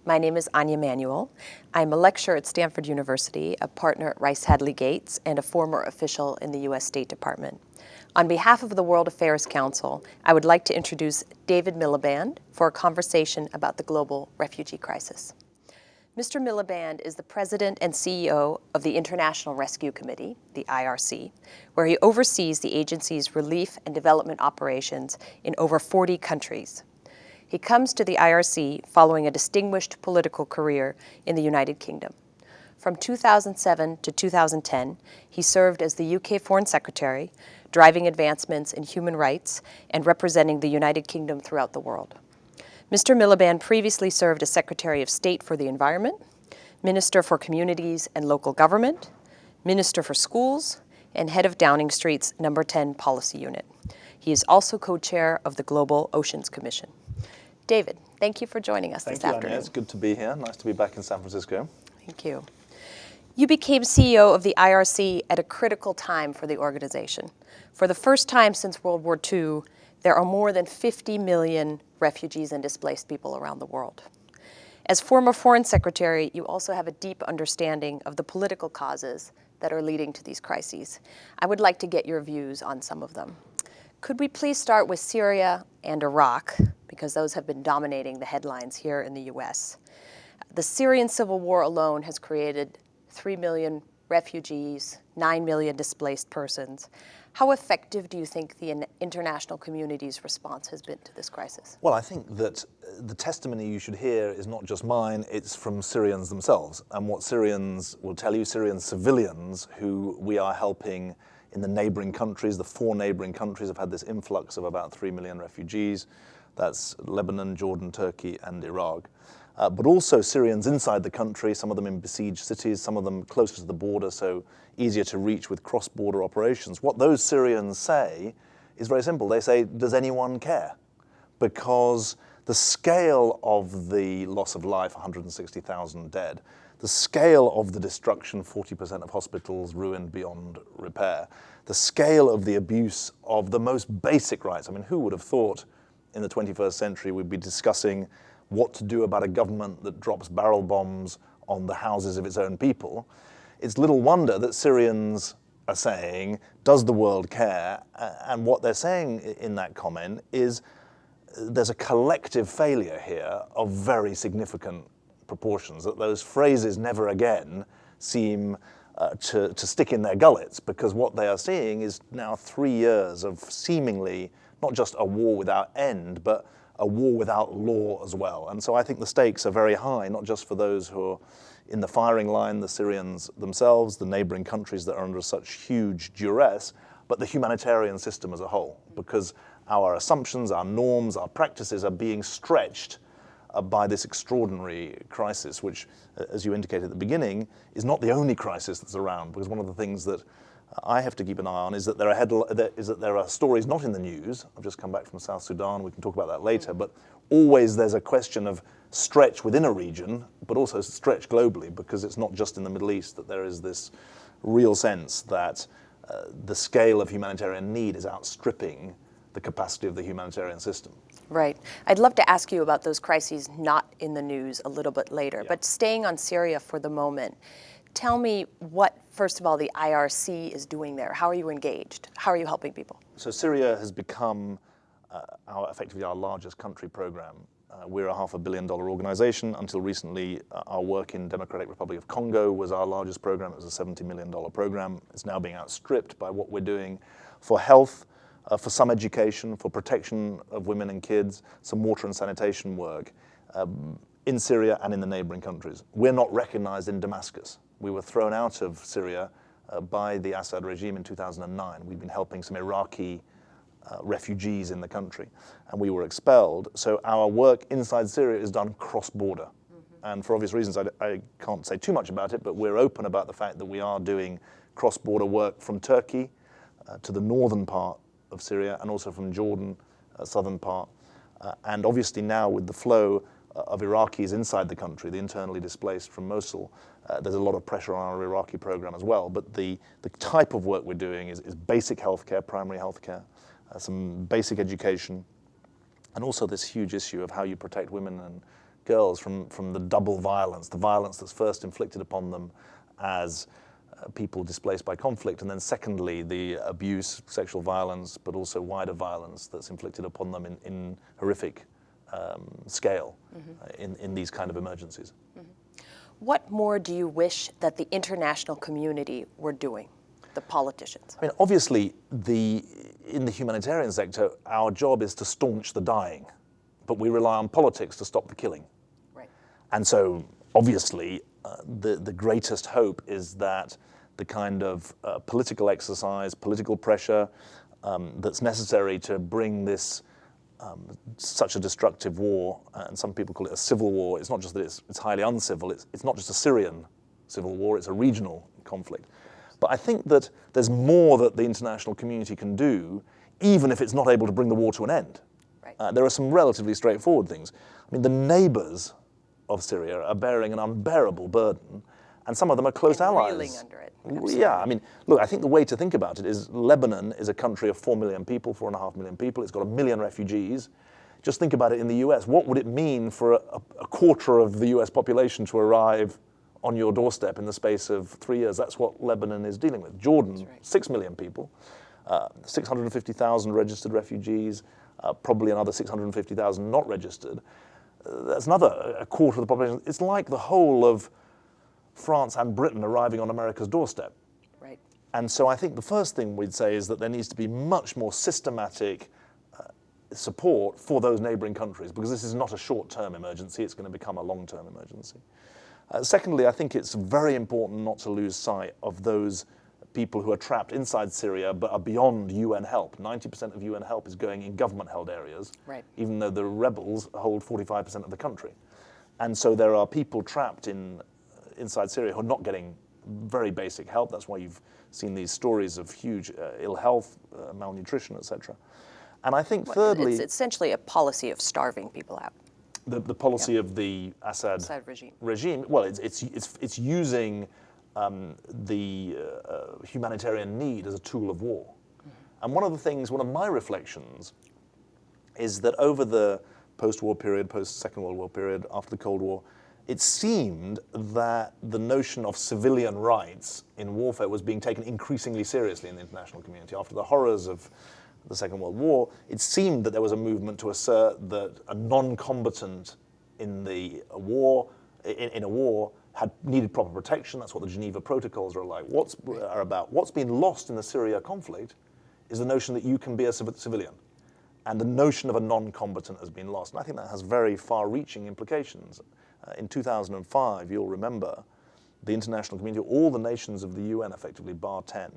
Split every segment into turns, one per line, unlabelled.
My name is Anya Manuel. I'm a lecturer at Stanford University, a partner at Rice Hadley Gates, and a former official in the U.S. State Department. On behalf of the World Affairs Council, I would like to introduce David Miliband for a conversation about the global refugee crisis. Mr. Miliband is the president and CEO of the International Rescue Committee, the IRC, where he oversees the agency's relief and development operations in over 40 countries. He comes to the IRC following a distinguished political career in the United Kingdom. From 2007 to 2010, he served as the UK Foreign Secretary, driving advancements in human rights and representing the United Kingdom throughout the world. Mr. Miliband previously served as Secretary of State for the Environment, Minister for Communities and Local Government, Minister for Schools, and head of Downing Street's No. 10 Policy Unit. He is also co-chair of the Global Oceans Commission. David, thank you for joining us this afternoon.
Thank you, Anya. It's good to be here. Nice to be back in San Francisco.
Thank you. You became CEO of the IRC at a critical time for the organization. For the first time since World War II, there are more than 50 million refugees and displaced people around the world. As former Foreign Secretary, you also have a deep understanding of the political causes that are leading to these crises. I would like to get your views on some of them. Could we please start with Syria and Iraq, because those have been dominating the headlines here in the US. The Syrian civil war alone has created 3 million refugees, 9 million displaced persons. How effective do you think the international community's response has been to this crisis?
Well, I think that the testimony you should hear is not just mine, it's from Syrians themselves. And what Syrians will tell you, Syrian civilians who we are helping in the neighboring countries, the 4 neighboring countries have had this influx of about 3 million refugees. That's Lebanon, Jordan, Turkey, and Iraq. But also Syrians inside the country, some of them in besieged cities, some of them closer to the border, so easier to reach with cross-border operations. What those Syrians say is very simple. They say, does anyone care? Because the scale of the loss of life, 160,000 dead, the scale of the destruction, 40% of hospitals ruined beyond repair, the scale of the abuse of the most basic rights. I mean, who would have thought in the 21st century we'd be discussing what to do about a government that drops barrel bombs on the houses of its own people? It's little wonder that Syrians are saying, does the world care? And what they're saying in that comment is there's a collective failure here of very significant proportions, that those phrases never again seem to stick in their gullets, because what they are seeing is now 3 years of seemingly not just a war without end, but a war without law as well. And so I think the stakes are very high, not just for those who are in the firing line, the Syrians themselves, the neighboring countries that are under such huge duress, but the humanitarian system as a whole, because our assumptions, our norms, our practices are being stretched by this extraordinary crisis, which, as you indicated at the beginning, is not the only crisis that's around, because one of the things that I have to keep an eye on is that there are stories not in the news. I've just come back from South Sudan, we can talk about that later, but always there's a question of stretch within a region, but also stretch globally, because it's not just in the Middle East that there is this real sense that the scale of humanitarian need is outstripping the capacity of the humanitarian system.
Right. I'd love to ask you about those crises not in the news a little bit later, but staying on Syria for the moment, tell me what, first of all, the IRC is doing there. How are you engaged? How are you helping people?
So Syria has become effectively our largest country program. We're a $500 million organization. Until recently, our work in Democratic Republic of Congo was our largest program. It was a $70 million program. It's now being outstripped by what we're doing for health, for some education, for protection of women and kids, some water and sanitation work in Syria and in the neighboring countries. We're not recognized in Damascus. We were thrown out of Syria by the Assad regime in 2009. We'd been helping some Iraqi refugees in the country, and we were expelled. So our work inside Syria is done cross-border. Mm-hmm. And for obvious reasons, I can't say too much about it, but we're open about the fact that we are doing cross-border work from Turkey to the northern part of Syria, and also from Jordan, southern part. And obviously now with the flow of Iraqis inside the country, the internally displaced from Mosul, there's a lot of pressure on our Iraqi program as well. But the type of work we're doing is basic healthcare, primary healthcare, some basic education, and also this huge issue of how you protect women and girls from the double violence, the violence that's first inflicted upon them as people displaced by conflict, and then secondly, the abuse, sexual violence, but also wider violence that's inflicted upon them in horrific scale in these kind of emergencies.
What more do you wish that the international community were doing, the politicians?
I mean, obviously, in the humanitarian sector, our job is to staunch the dying, but we rely on politics to stop the killing.
Right.
And so, obviously, the greatest hope is that the kind of political exercise, political pressure that's necessary to bring this such a destructive war, and some people call it a civil war. It's not just that it's highly uncivil, it's not just a Syrian civil war, it's a regional conflict. But I think that there's more that the international community can do, even if it's not able to bring the war to an end.
Right.
There are some relatively straightforward things. I mean, the neighbors of Syria are bearing an unbearable burden, and some of them are close allies.
Reeling under it. Absolutely.
Yeah, I mean, look, I think the way to think about it is Lebanon is a country of 4 million people, 4.5 million people. It's got 1 million refugees. Just think about it in the US. What would it mean for a quarter of the US population to arrive on your doorstep in the space of 3 years? That's what Lebanon is dealing with. Jordan, 6 million people, 650,000 registered refugees, probably another 650,000 not registered. That's a quarter of the population. It's like the whole of France and Britain arriving on America's doorstep.
Right.
And so I think the first thing we'd say is that there needs to be much more systematic support for those neighboring countries, because this is not a short-term emergency, it's going to become a long-term emergency. Secondly, I think it's very important not to lose sight of those people who are trapped inside Syria but are beyond UN help. 90% of UN help is going in government-held areas,
right,
even though the rebels hold 45% of the country. And so there are people trapped inside Syria who are not getting very basic help. That's why you've seen these stories of huge ill health, malnutrition, etc. And I think thirdly,
it's essentially a policy of starving people out.
The policy of the Assad regime. Well, it's using the humanitarian need as a tool of war. And one of my reflections is that over the post-war period, post-Second World War period, after the Cold War, it seemed that the notion of civilian rights in warfare was being taken increasingly seriously in the international community. After the horrors of the Second World War, it seemed that there was a movement to assert that a non-combatant in a war had needed proper protection. That's what the Geneva Protocols are about. What's been lost in the Syria conflict is the notion that you can be a civilian. And the notion of a non-combatant has been lost. And I think that has very far-reaching implications. In 2005, you'll remember, the international community, all the nations of the UN, effectively, bar 10,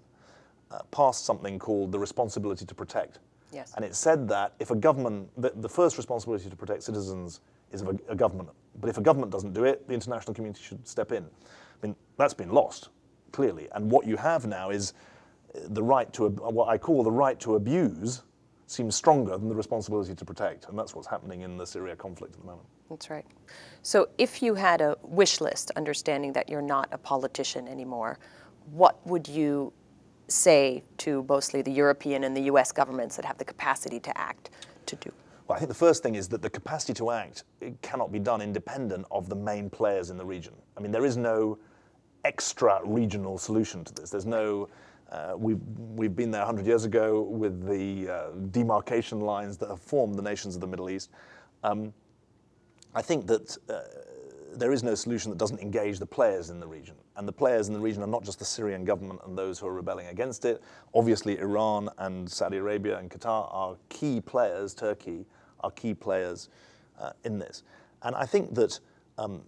passed something called the responsibility to protect.
Yes.
And it said that if a government, the first responsibility to protect citizens is of a government. But if a government doesn't do it, the international community should step in. I mean, that's been lost, clearly. And what you have now is the right to, what I call the right to abuse, seems stronger than the responsibility to protect. And that's what's happening in the Syria conflict at the moment.
That's right. So if you had a wish list, understanding that you're not a politician anymore, what would you say to mostly the European and the US governments that have the capacity to act to do?
Well, I think the first thing is that the capacity to act, it cannot be done independent of the main players in the region. I mean, there is no extra regional solution to this. There's no, we've been there 100 years ago with the demarcation lines that have formed the nations of the Middle East. I think that there is no solution that doesn't engage the players in the region. And the players in the region are not just the Syrian government and those who are rebelling against it. Obviously, Iran and Saudi Arabia and Qatar are key players, Turkey are key players in this. And I think that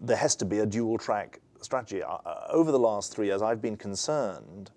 there has to be a dual-track strategy. Over the last 3 years, I've been concerned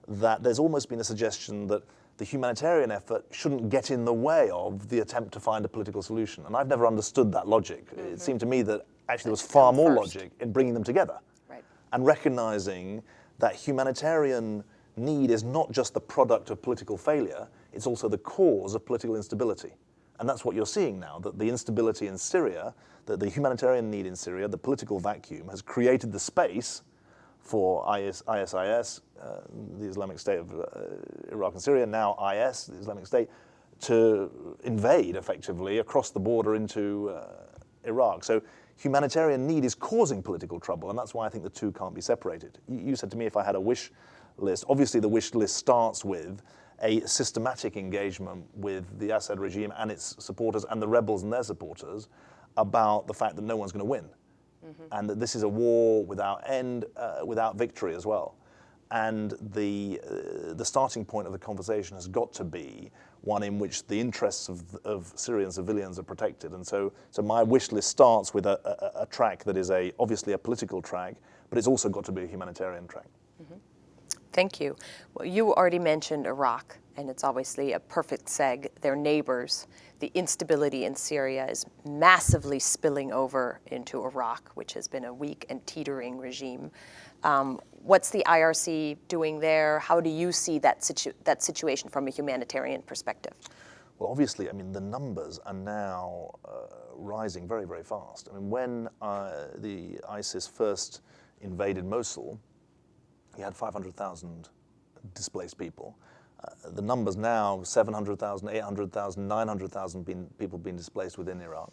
that there's almost been a suggestion that the humanitarian effort shouldn't get in the way of the attempt to find a political solution. And I've never understood that logic. Mm-hmm. It seemed to me that actually there was far more logic in bringing them together.
Right.
And recognizing that humanitarian need is not just the product of political failure, it's also the cause of political instability. And that's what you're seeing now, that the instability in Syria, that the humanitarian need in Syria, the political vacuum, has created the space for ISIS, the Islamic State of Iraq and Syria, now IS, the Islamic State, to invade effectively across the border into Iraq. So humanitarian need is causing political trouble, and that's why I think the two can't be separated. You said to me if I had a wish list. Obviously, the wish list starts with a systematic engagement with the Assad regime and its supporters and the rebels and their supporters about the fact that no one's going to win, and that this is a war without end, without victory as well. And the starting point of the conversation has got to be one in which the interests of Syrian civilians are protected. And so my wish list starts with a track that is obviously a political track, but it's also got to be a humanitarian track.
Thank you. Well, you already mentioned Iraq, and it's obviously a perfect seg. They're neighbors. The instability in Syria is massively spilling over into Iraq, which has been a weak and teetering regime. What's the IRC doing there? How do you see that situation from a humanitarian perspective?
Well, obviously, I mean, the numbers are now rising very, very fast. I mean, when the ISIS first invaded Mosul, you had 500,000 displaced people. The numbers now, 700,000, 800,000, 900,000 people being displaced within Iraq.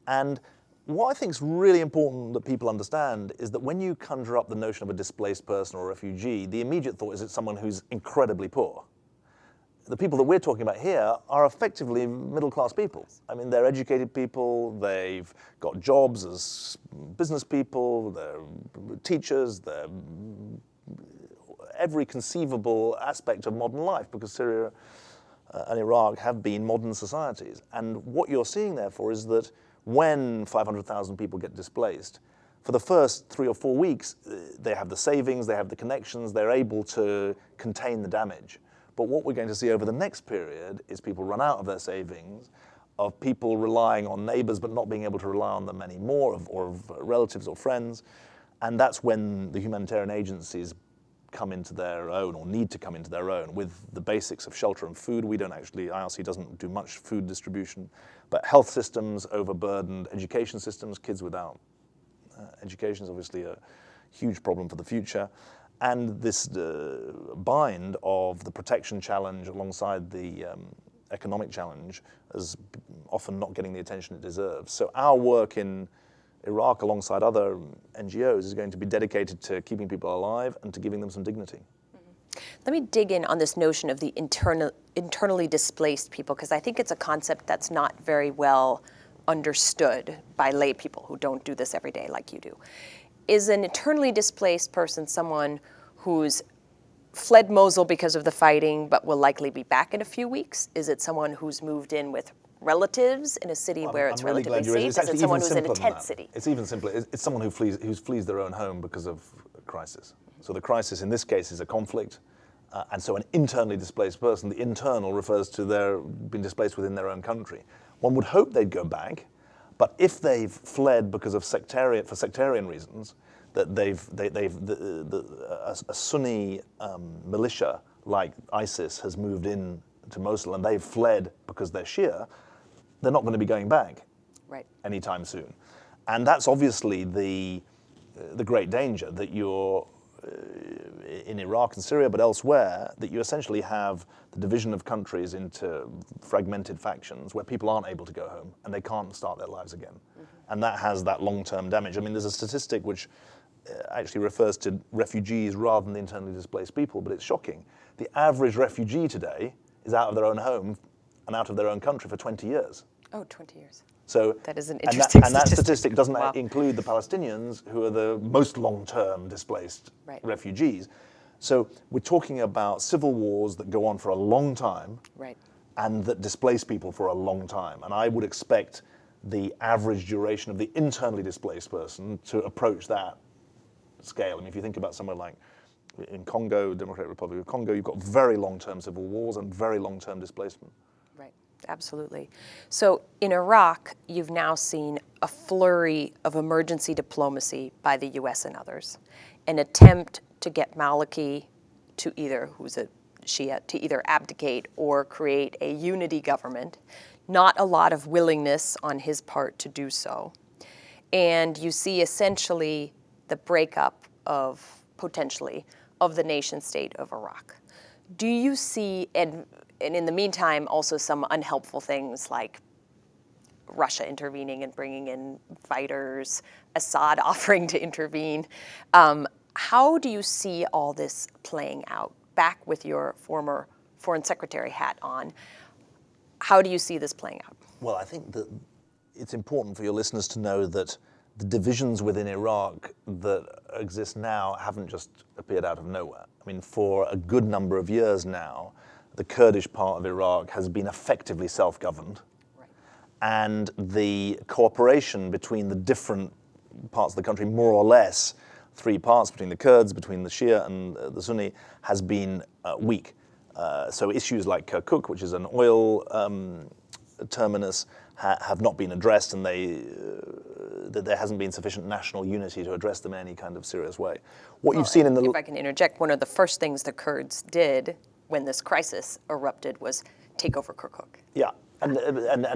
And what I think is really important that people understand is that when you conjure up the notion of a displaced person or a refugee, the immediate thought is it's someone who's incredibly poor. The people that we're talking about here are effectively middle-class people. I mean, they're educated people, they've got jobs as business people, they're teachers, they're every conceivable aspect of modern life, because Syria and Iraq have been modern societies. And what you're seeing, therefore, is that when 500,000 people get displaced, for the first 3 or 4 weeks, they have the savings, they have the connections, they're able to contain the damage. But what we're going to see over the next period is people run out of their savings, of people relying on neighbors but not being able to rely on them anymore, or of relatives or friends. And that's when the humanitarian agencies come into their own, or need to come into their own, with the basics of shelter and food. IRC doesn't do much food distribution, but health systems overburdened, education systems, kids without education is obviously a huge problem for the future. And this bind of the protection challenge alongside the economic challenge is often not getting the attention it deserves. So our work in Iraq, alongside other NGOs, is going to be dedicated to keeping people alive and to giving them some dignity.
Let me dig in on this notion of the internally displaced people, because I think it's a concept that's not very well understood by lay people who don't do this every day like you do. Is an internally displaced person someone who's fled Mosul because of the fighting but will likely be back in a few weeks? Is it someone who's moved in with relatives in a city where it's
really
relatively safe? Is it someone who's in a tent city?
It's even simpler. It's someone who flees their own home because of a crisis. So the crisis in this case is a conflict, and so an internally displaced person, the internal refers to their being displaced within their own country. One would hope they'd go back, but if they've fled because of sectarian reasons, that a Sunni militia like ISIS has moved in to Mosul and they've fled because they're Shia, they're not going to be going back anytime soon. And that's obviously the great danger, that you're in Iraq and Syria, but elsewhere, that you essentially have the division of countries into fragmented factions where people aren't able to go home and they can't start their lives again. And that has that long-term damage. I mean, there's a statistic which actually refers to refugees rather than the internally displaced people, but it's shocking. The average refugee today is out of their own home and out of their own country for 20 years.
Oh, 20 years.
So
that is an interesting
and that statistic doesn't include the Palestinians, who are the most long-term displaced refugees. So we're talking about civil wars that go on for a long time and that displace people for a long time. And I would expect the average duration of the internally displaced person to approach that scale. I mean, if you think about somewhere like in Congo, Democratic Republic of Congo, you've got very long-term civil wars and very long-term displacement.
Right, absolutely. So in Iraq, you've now seen a flurry of emergency diplomacy by the US and others, an attempt to get Maliki to who's a Shia, to either abdicate or create a unity government. Not a lot of willingness on his part to do so. And you see essentially the breakup potentially of the nation state of Iraq. Do you see, and in the meantime, also some unhelpful things like Russia intervening and bringing in fighters, Assad offering to intervene. How do you see all this playing out? Back with your former foreign secretary hat on, how do you see this playing out?
Well, I think that it's important for your listeners to know that the divisions within Iraq that exist now haven't just appeared out of nowhere. I mean, for a good number of years now, the Kurdish part of Iraq has been effectively self-governed. Right. And the cooperation between the different parts of the country, more or less, three parts between the Kurds, between the Shia and the Sunni, has been weak. So issues like Kirkuk, which is an oil terminus, have not been addressed, and there hasn't been sufficient national unity to address them in any kind of serious way. What you've seen in the...
If I can interject, one of the first things the Kurds did when this crisis erupted was take over Kirkuk.
Yeah. And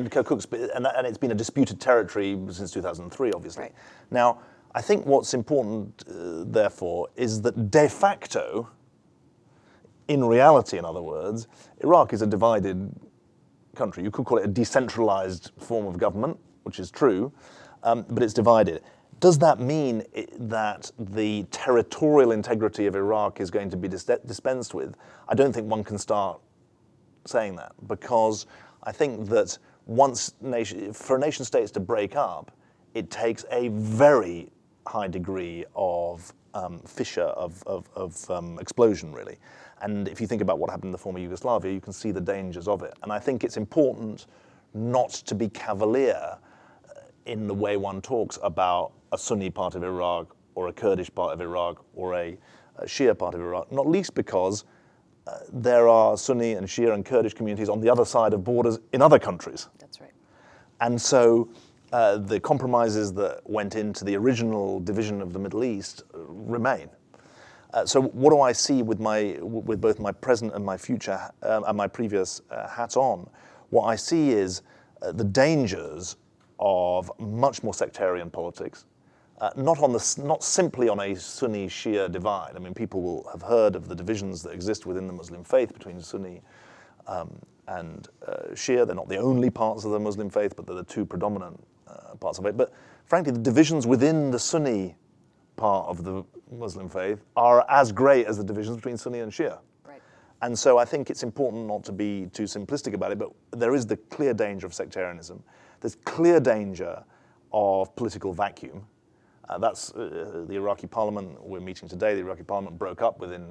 Kirkuk's, and it's been a disputed territory since 2003, obviously.
Right.
Now, I think what's important, therefore, is that de facto, in reality, in other words, Iraq is a divided country. You could call it a decentralized form of government, which is true, but it's divided. Does that mean that the territorial integrity of Iraq is going to be dispensed with? I don't think one can start saying that, because I think that for nation states to break up, it takes a very high degree of fissure, of explosion, really. And if you think about what happened in the former Yugoslavia, you can see the dangers of it. And I think it's important not to be cavalier in the way one talks about a Sunni part of Iraq, or a Kurdish part of Iraq, or a Shia part of Iraq, not least because there are Sunni and Shia and Kurdish communities on the other side of borders in other countries.
That's right.
And so the compromises that went into the original division of the Middle East remain. So what do I see with both my present and my future and my previous hat on? What I see is the dangers of much more sectarian politics, not simply on a Sunni-Shia divide. I mean, people will have heard of the divisions that exist within the Muslim faith between Sunni and Shia. They're not the only parts of the Muslim faith, but they're the two predominant parts of it. But frankly, the divisions within the Sunni part of the Muslim faith are as great as the divisions between Sunni and Shia.
Right.
And so I think it's important not to be too simplistic about it, but there is the clear danger of sectarianism. There's clear danger of political vacuum. That's the Iraqi parliament we're meeting today. The Iraqi parliament broke up within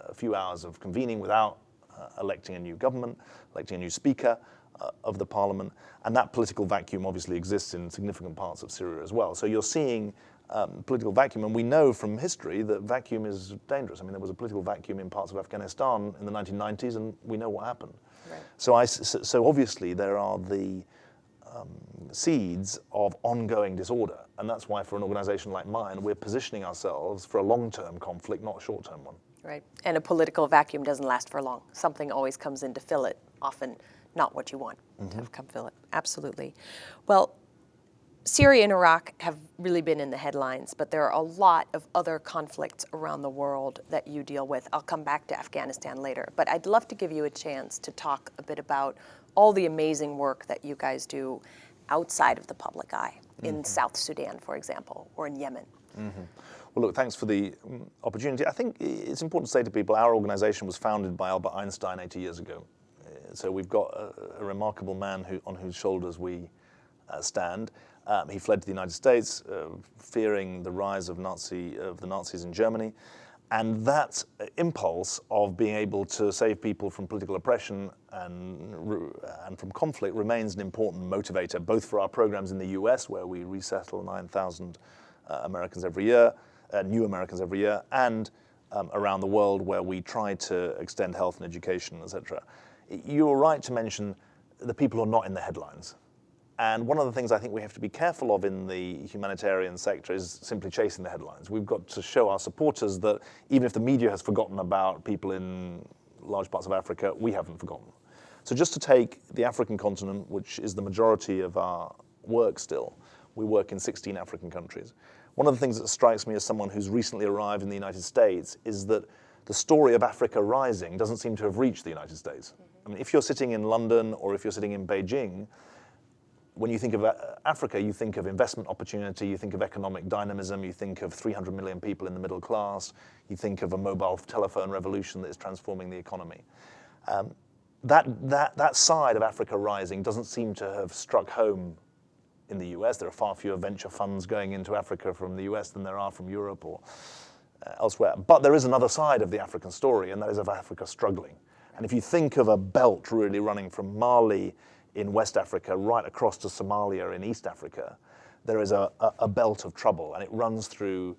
a few hours of convening without electing a new government, electing a new speaker of the parliament. And that political vacuum obviously exists in significant parts of Syria as well. So you're seeing political vacuum, and we know from history that vacuum is dangerous. I mean, there was a political vacuum in parts of Afghanistan in the 1990s, and we know what happened. Right. So obviously there are the seeds of ongoing disorder, and that's why for an organization like mine, we're positioning ourselves for a long-term conflict, not a short-term one.
Right, and a political vacuum doesn't last for long. Something always comes in to fill it, often not what you want to have come fill it. Absolutely. Well, Syria and Iraq have really been in the headlines, but there are a lot of other conflicts around the world that you deal with. I'll come back to Afghanistan later, but I'd love to give you a chance to talk a bit about all the amazing work that you guys do outside of the public eye, in South Sudan, for example, or in Yemen.
Well, look, thanks for the opportunity. I think it's important to say to people, our organization was founded by Albert Einstein 80 years ago. So we've got a remarkable man on whose shoulders we stand. He fled to the United States, fearing the rise of the Nazis in Germany. And that impulse of being able to save people from political oppression and from conflict remains an important motivator, both for our programs in the US, where we resettle 9,000 Americans every year, new Americans every year, and around the world, where we try to extend health and education, etc. You're right to mention the people who are not in the headlines. And one of the things I think we have to be careful of in the humanitarian sector is simply chasing the headlines. We've got to show our supporters that even if the media has forgotten about people in large parts of Africa, we haven't forgotten. So just to take the African continent, which is the majority of our work still, we work in 16 African countries. One of the things that strikes me as someone who's recently arrived in the United States is that the story of Africa rising doesn't seem to have reached the United States. I mean, if you're sitting in London or if you're sitting in Beijing, when you think of Africa, you think of investment opportunity, you think of economic dynamism, you think of 300 million people in the middle class, you think of a mobile telephone revolution that is transforming the economy. That side of Africa rising doesn't seem to have struck home in the US. There are far fewer venture funds going into Africa from the US than there are from Europe or elsewhere. But there is another side of the African story, and that is of Africa struggling. And if you think of a belt really running from Mali in West Africa right across to Somalia in East Africa, there is a belt of trouble, and it runs through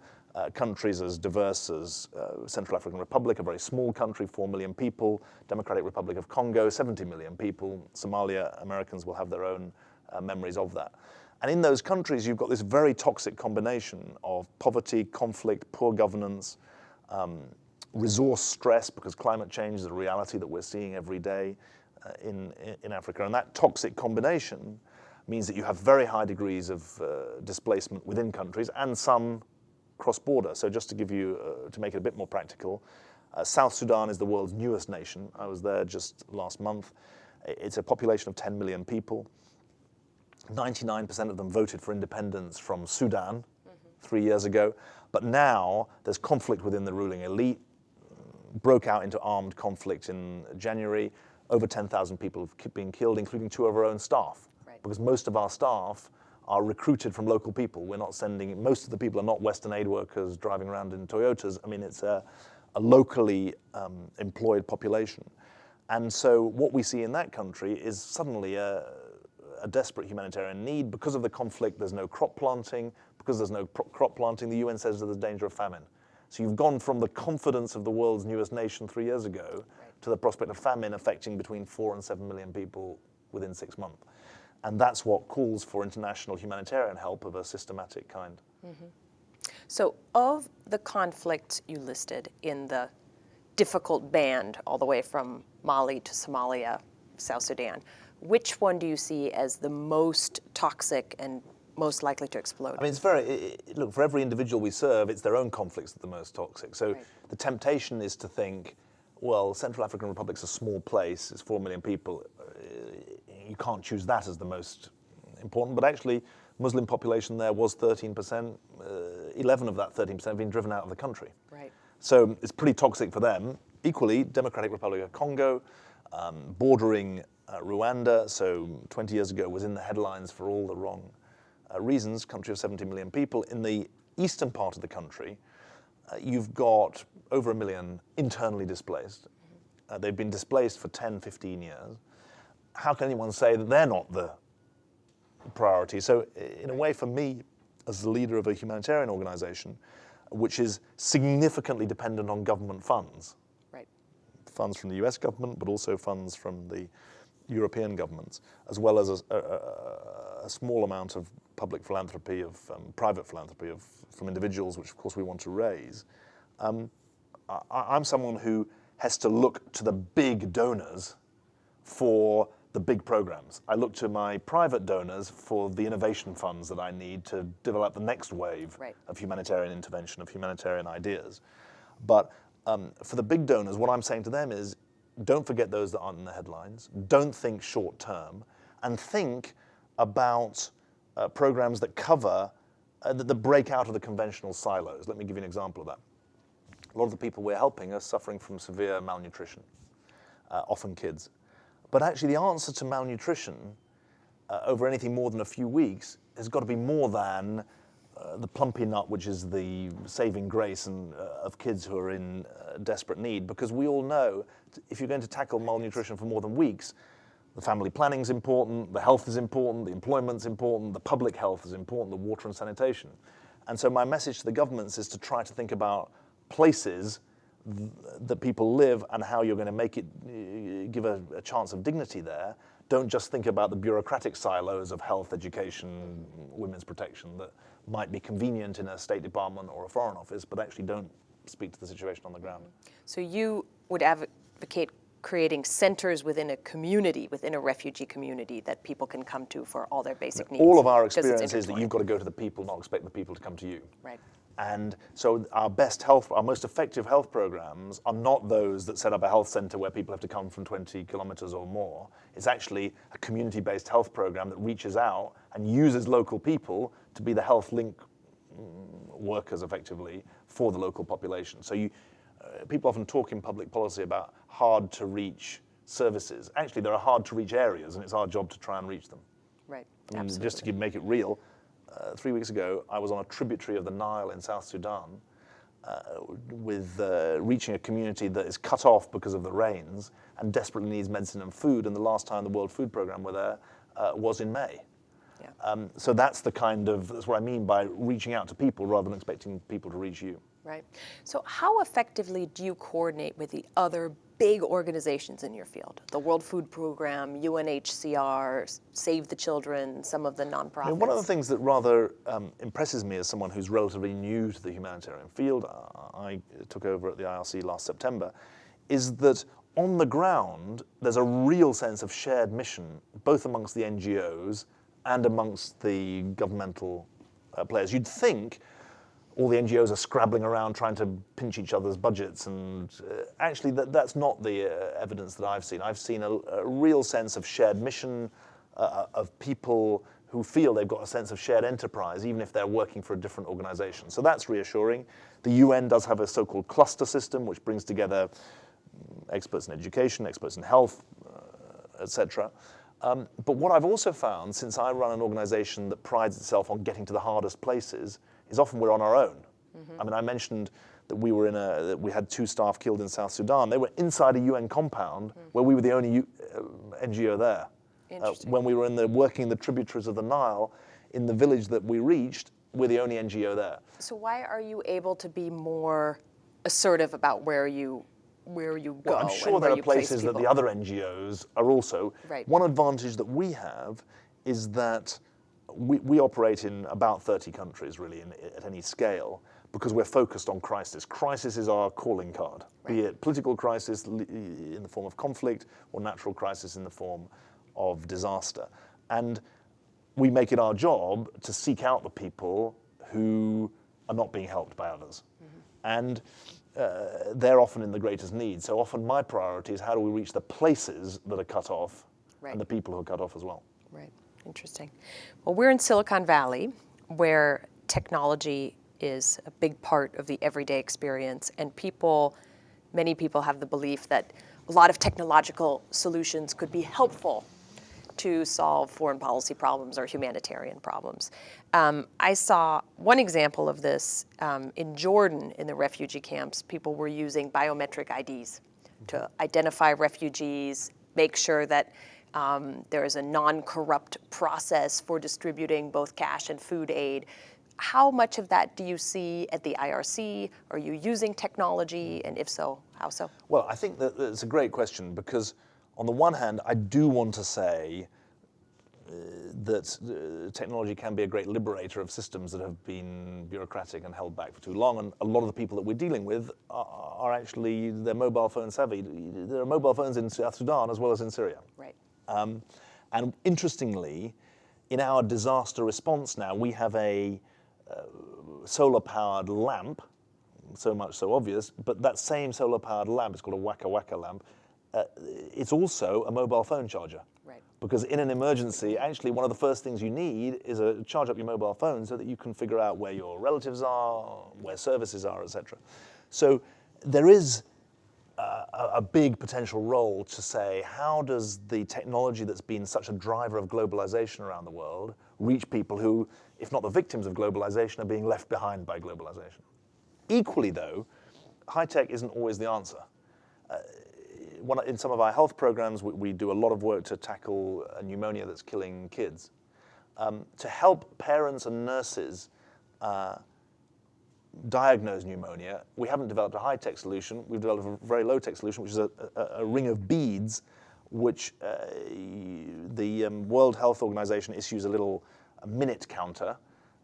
countries as diverse as Central African Republic, a very small country, 4 million people, Democratic Republic of Congo, 70 million people. Somalia, Americans will have their own memories of that. And in those countries, you've got this very toxic combination of poverty, conflict, poor governance, resource stress, because climate change is a reality that we're seeing every day in Africa. And that toxic combination means that you have very high degrees of displacement within countries and some cross-border. So just to give you, to make it a bit more practical, South Sudan is the world's newest nation. I was there just last month. It's a population of 10 million people. 99% of them voted for independence from Sudan 3 years ago. But now there's conflict within the ruling elite, broke out into armed conflict in January. Over 10,000 people have been killed, including 2 of our own staff. Right. Because most of our staff are recruited from local people. We're not sending, most of the people are not Western aid workers driving around in Toyotas. I mean, it's a locally employed population. And so what we see in that country is suddenly a desperate humanitarian need. Because of the conflict, there's no crop planting. Because there's no crop planting, the UN says there's a danger of famine. So you've gone from the confidence of the world's newest nation 3 years ago to the prospect of famine affecting between 4 and 7 million people within 6 months. And that's what calls for international humanitarian help of a systematic kind.
Mm-hmm. So of the conflicts you listed in the difficult band all the way from Mali to Somalia, South Sudan, which one do you see as the most toxic and most likely to explode?
I mean, look, for every individual we serve, it's their own conflicts that are the most toxic. So the temptation is to think, well, Central African Republic's a small place, it's 4 million people, you can't choose that as the most important. But actually, Muslim population there was 13%, 11 of that 13% have been driven out of the country. Right. So it's pretty toxic for them. Equally, Democratic Republic of Congo, bordering Rwanda, so 20 years ago was in the headlines for all the wrong reasons, country of 70 million people. In the eastern part of the country, you've got over 1 million internally displaced. They've been displaced for 10, 15 years. How can anyone say that they're not the priority? So in a way, for me, as the leader of a humanitarian organization, which is significantly dependent on government funds, funds from the US government, but also funds from the European governments, as well as a small amount of public philanthropy, of private philanthropy from individuals, which of course we want to raise. I'm someone who has to look to the big donors for the big programs. I look to my private donors for the innovation funds that I need to develop the next wave of humanitarian intervention, of humanitarian ideas. But for the big donors, what I'm saying to them is, don't forget those that aren't in the headlines. Don't think short term, and think about programs that cover, that break out of the conventional silos. Let me give you an example of that. A lot of the people we're helping are suffering from severe malnutrition, often kids. But actually the answer to malnutrition over anything more than a few weeks has got to be more than the plumpy nut, which is the saving grace of kids who are in desperate need. Because we all know, if you're going to tackle malnutrition for more than weeks, the family planning is important, the health is important, the employment's important, the public health is important, the water and sanitation. And so my message to the governments is to try to think about places that people live and how you're going to make it, give a chance of dignity there. Don't just think about the bureaucratic silos of health, education, women's protection that might be convenient in a State Department or a Foreign Office, but actually don't speak to the situation on the ground.
So you would advocate creating centers within a community, within a refugee community, that people can come to for all their basic needs.
All of our experience is that you've got to go to the people, not expect the people to come to you.
Right.
And so our most effective health programs are not those that set up a health center where people have to come from 20 kilometers or more. It's actually a community-based health program that reaches out and uses local people to be the health link workers, effectively, for the local population. So people often talk in public policy about hard-to-reach services. Actually, there are hard-to-reach areas, and it's our job to try and reach them.
Right,
absolutely. Just to make it real, 3 weeks ago, I was on a tributary of the Nile in South Sudan with reaching a community that is cut off because of the rains and desperately needs medicine and food. And the last time the World Food Programme were there was in May. Yeah. So that's what I mean by reaching out to people rather than expecting people to reach you.
Right. So how effectively do you coordinate with the other big organizations in your field? The World Food Programme, UNHCR, Save the Children, some of the nonprofits?
I mean, one of the things that rather impresses me as someone who's relatively new to the humanitarian field, I took over at the IRC last September, is that on the ground, there's a real sense of shared mission, both amongst the NGOs and amongst the governmental players. You'd think all the NGOs are scrabbling around trying to pinch each other's budgets, and actually that's not the evidence that I've seen. I've seen a real sense of shared mission, of people who feel they've got a sense of shared enterprise, even if they're working for a different organization. So that's reassuring. The UN does have a so-called cluster system, which brings together experts in education, experts in health, etc. But what I've also found, since I run an organization that prides itself on getting to the hardest places, is often we're on our own. Mm-hmm. I mean, I mentioned that we had 2 staff killed in South Sudan. They were inside a UN compound where we were the only NGO there. When we were working in the tributaries of the Nile, in the village that we reached, we're the only NGO there.
So why are you able to be more assertive about where you go?
Well, I'm sure there are places that the other NGOs are also.
Right.
One advantage that we have is that we operate in about 30 countries, really, at any scale, because we're focused on crisis. Crisis is our calling card, right. Be it political crisis in the form of conflict or natural crisis in the form of disaster. And we make it our job to seek out the people who are not being helped by others. Mm-hmm. And they're often in the greatest need. So often my priority is how do we reach the places that are cut off, right, and the people who are cut off as well.
Right. Interesting. Well, we're in Silicon Valley, where technology is a big part of the everyday experience, and many people have the belief that a lot of technological solutions could be helpful to solve foreign policy problems or humanitarian problems. I saw one example of this in Jordan in the refugee camps. People were using biometric IDs to identify refugees, make sure that there is a non-corrupt process for distributing both cash and food aid. How much of that do you see at the IRC? Are you using technology? And if so, how so?
Well, I think that it's a great question because on the one hand, I do want to say that technology can be a great liberator of systems that have been bureaucratic and held back for too long. And a lot of the people that we're dealing with are actually, they're mobile phone savvy. There are mobile phones in South Sudan as well as in Syria.
Right.
And interestingly, in our disaster response now, we have a solar-powered lamp, so much so obvious, but that same solar-powered lamp, it's called a Waka Waka lamp, it's also a mobile phone charger.
Right.
Because in an emergency, actually one of the first things you need is to charge up your mobile phone so that you can figure out where your relatives are, where services are, etc. So there is a big potential role to say, how does the technology that's been such a driver of globalization around the world reach people who, if not the victims of globalization, are being left behind by globalization? Equally, though, high tech isn't always the answer. In some of our health programs, we do a lot of work to tackle pneumonia that's killing kids. To help parents and nurses diagnose pneumonia, we haven't developed a high-tech solution. We've developed a very low-tech solution, which is a ring of beads, which the World Health Organization issues a minute counter,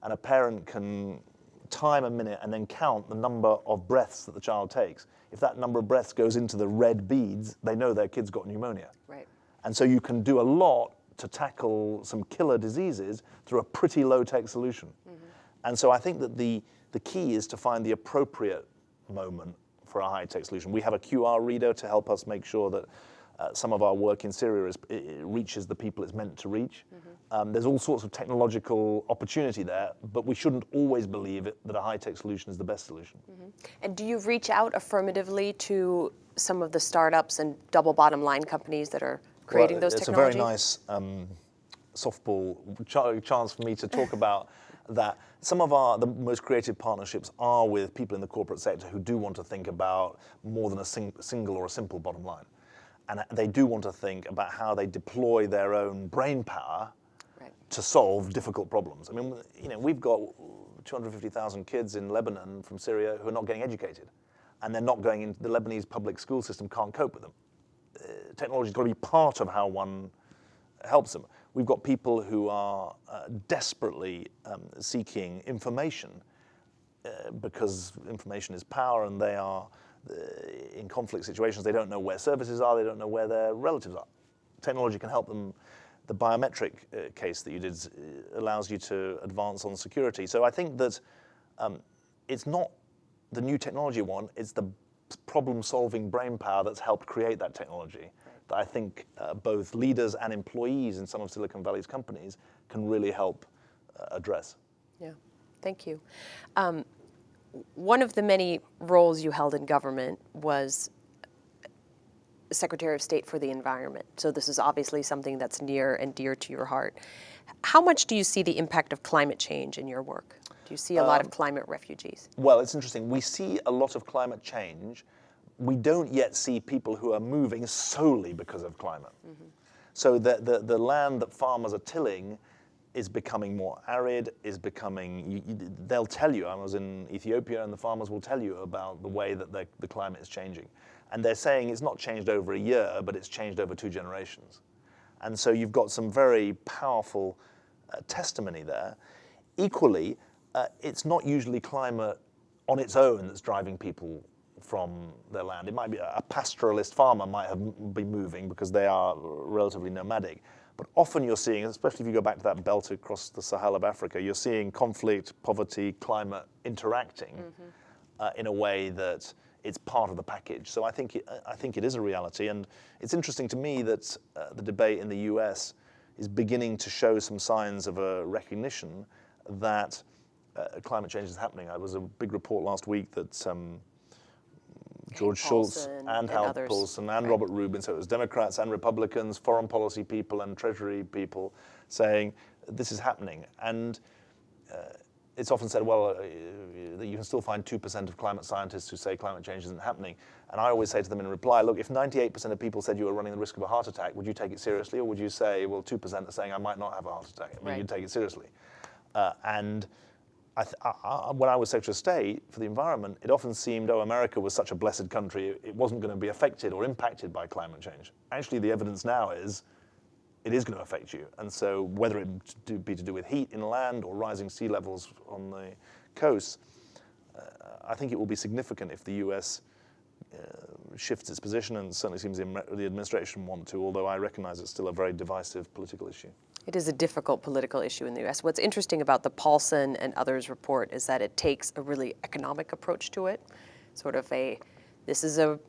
and a parent can time a minute and then count the number of breaths that the child takes. If that number of breaths goes into the red beads, they know their kid's got pneumonia.
Right.
And so you can do a lot to tackle some killer diseases through a pretty low-tech solution. Mm-hmm. And so I think that the The key is to find the appropriate moment for a high-tech solution. We have a QR reader to help us make sure that some of our work in Syria it reaches the people it's meant to reach. There's all sorts of technological opportunity there, but we shouldn't always believe that a high-tech solution is the best solution.
And do you reach out affirmatively to some of the startups and double bottom line companies that are creating those technologies?
It's a very nice softball chance for me to talk about that. Some of the most creative partnerships are with people in the corporate sector who do want to think about more than a single or a simple bottom line. And they do want to think about how they deploy their own brain power to solve difficult problems. I mean, we've got 250,000 kids in Lebanon from Syria who are not getting educated. And they're not going into the Lebanese public school system, can't cope with them. Technology's got to be part of how one helps them. We've got people who are desperately seeking information because information is power, and they are in conflict situations. They don't know where services are, they don't know where their relatives are. Technology can help them. The biometric case that you did allows you to advance on security. So I think that it's not the new technology one, it's the problem-solving brain power that's helped create that technology that I think both leaders and employees in some of Silicon Valley's companies can really help address.
Yeah, thank you. One of the many roles you held in government was Secretary of State for the Environment. So this is obviously something that's near and dear to your heart. How much do you see the impact of climate change in your work? Do you see a lot of climate refugees?
Well, it's interesting. We see a lot of climate change. We don't yet see people who are moving solely because of climate. So the land that farmers are tilling is becoming more arid, is becoming, they'll tell you, I was in Ethiopia and the farmers will tell you about the way that the climate is changing. And they're saying it's not changed over a year, but it's changed over 2 generations. And so you've got some very powerful testimony there. Equally, it's not usually climate on its own that's driving people from their land. It might be a pastoralist farmer might be moving because they are relatively nomadic. But often you're seeing, especially if you go back to that belt across the Sahel of Africa, you're seeing conflict, poverty, climate interacting in a way that it's part of the package. So I think it is a reality. And it's interesting to me that the debate in the US is beginning to show some signs of a recognition that climate change is happening. There was a big report last week that George Shultz and Hal Paulson and Robert Rubin, so it was Democrats and Republicans, foreign policy people and Treasury people saying this is happening. And it's often said, well, that you can still find 2% of climate scientists who say climate change isn't happening. And I always say to them in reply, look, if 98% of people said you were running the risk of a heart attack, would you take it seriously? Or would you say, well, 2% are saying I might not have a heart attack? I mean, you'd take it seriously. When I was Secretary of State for the Environment, it often seemed, America was such a blessed country, it wasn't going to be affected or impacted by climate change. Actually, the evidence now is it is going to affect you. And so whether it be to do with heat inland or rising sea levels on the coast, I think it will be significant if the US shifts its position, and certainly seems the administration want to, although I recognize it's still a very divisive political issue.
It is a difficult political issue in the U.S. What's interesting about the Paulson and others report is that it takes a really economic approach to it. Sort of this is a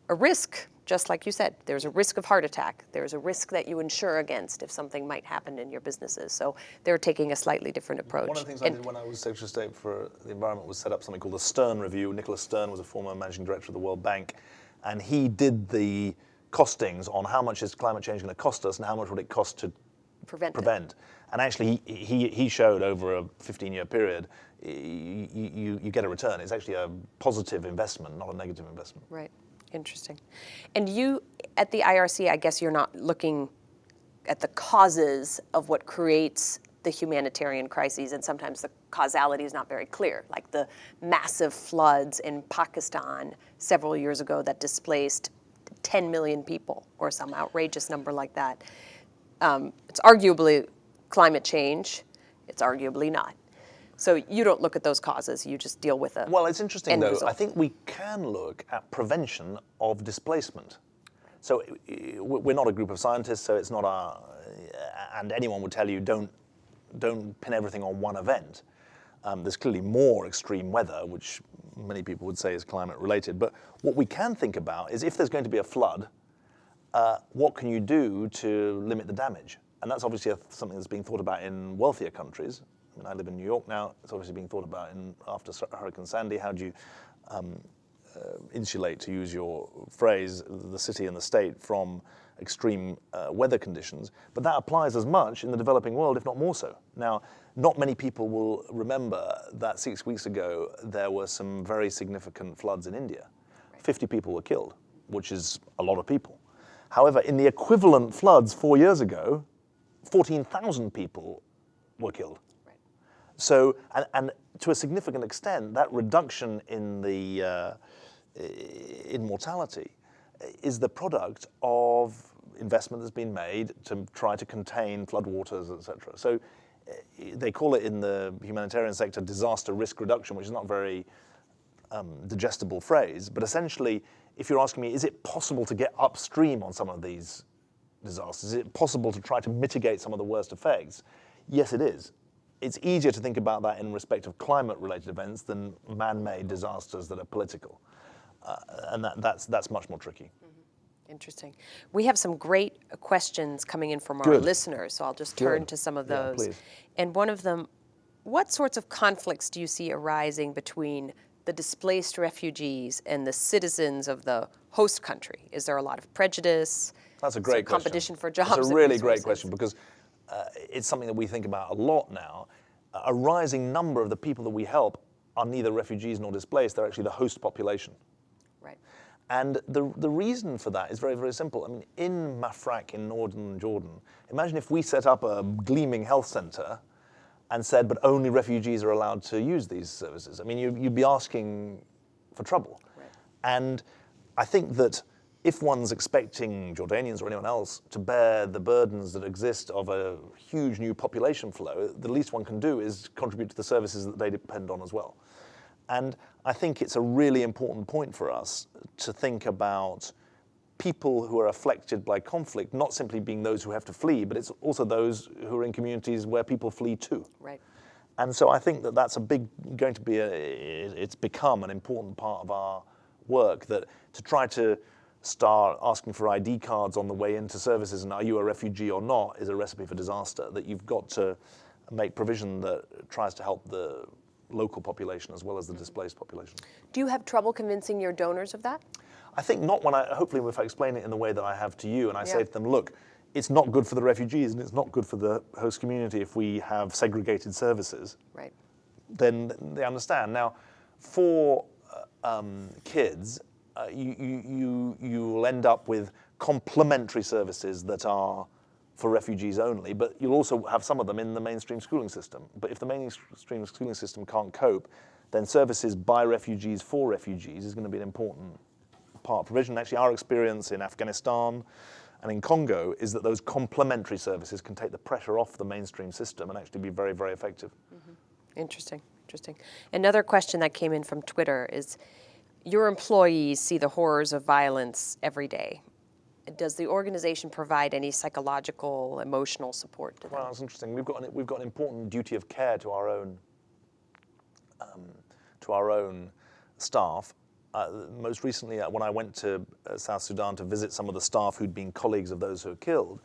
risk, just like you said. There's a risk of heart attack. There's a risk that you insure against if something might happen in your businesses. So they're taking a slightly different approach.
One of the things I did when I was Secretary of State for the Environment was set up something called the Stern Review. Nicholas Stern was a former managing director of the World Bank, and he did the costings on how much is climate change going to cost us and how much would it cost to prevent. And actually, he showed over a 15-year period, you get a return. It's actually a positive investment, not a negative investment.
Right. Interesting. And you, at the IRC, I guess you're not looking at the causes of what creates the humanitarian crises, and sometimes the causality is not very clear, like the massive floods in Pakistan several years ago that displaced 10 million people, or some outrageous number like that. It's arguably climate change. It's arguably not. So you don't look at those causes. You just deal with it.
Well, it's interesting, though.
Result.
I think we can look at prevention of displacement. So we're not a group of scientists, so it's not our... And anyone would tell you, don't pin everything on one event. There's clearly more extreme weather, which many people would say is climate related. But what we can think about is if there's going to be a flood, what can you do to limit the damage? And that's obviously something that's being thought about in wealthier countries. I mean, I live in New York now. It's obviously being thought about after Hurricane Sandy. How do you insulate, to use your phrase, the city and the state from extreme weather conditions? But that applies as much in the developing world, if not more so. Now, not many people will remember that 6 weeks ago there were some very significant floods in India. 50 people were killed, which is a lot of people. However, in the equivalent floods 4 years ago, 14,000 people were killed. Right. So, and to a significant extent, that reduction in the in mortality is the product of investment that's been made to try to contain floodwaters, etc. So they call it in the humanitarian sector disaster risk reduction, which is not a very digestible phrase, but essentially, if you're asking me, is it possible to get upstream on some of these disasters? Is it possible to try to mitigate some of the worst effects? Yes, it is. It's easier to think about that in respect of climate-related events than man-made disasters that are political. And that's much more tricky. Mm-hmm.
Interesting. We have some great questions coming in from our listeners, so I'll just turn to some of those.
Yeah, please.
And one of them, what sorts of conflicts do you see arising between the displaced refugees and the citizens of the host country? Is there a lot of prejudice?
That's a great question.
Competition for jobs?
That's a really great question, because it's something that we think about a lot now. A rising number of the people that we help are neither refugees nor displaced. They're actually the host population.
Right.
And the reason for that is very, very simple. I mean, in Mafraq in northern Jordan, imagine if we set up a gleaming health center and said, but only refugees are allowed to use these services. I mean, you'd be asking for trouble. Right. And I think that if one's expecting Jordanians or anyone else to bear the burdens that exist of a huge new population flow, the least one can do is contribute to the services that they depend on as well. And I think it's a really important point for us to think about people who are afflicted by conflict, not simply being those who have to flee, but it's also those who are in communities where people flee to.
Right.
And so I think that that's it's become an important part of our work, that to try to start asking for ID cards on the way into services and are you a refugee or not is a recipe for disaster, that you've got to make provision that tries to help the local population as well as the displaced population.
Do you have trouble convincing your donors of that?
I think not hopefully if I explain it in the way that I have to you and I say to them, look, it's not good for the refugees and it's not good for the host community if we have segregated services.
Right.
Then they understand. Now, for kids, you will end up with complementary services that are for refugees only, but you'll also have some of them in the mainstream schooling system. But if the mainstream schooling system can't cope, then services by refugees for refugees is going to be an important part of provision. Actually, our experience in Afghanistan and in Congo is that those complementary services can take the pressure off the mainstream system and actually be very, very effective.
Mm-hmm. Interesting. Another question that came in from Twitter is, your employees see the horrors of violence every day. Does the organization provide any psychological, emotional support to them?
Well, that's interesting. We've got an important duty of care to our own staff. Most recently, when I went to South Sudan to visit some of the staff who'd been colleagues of those who were killed,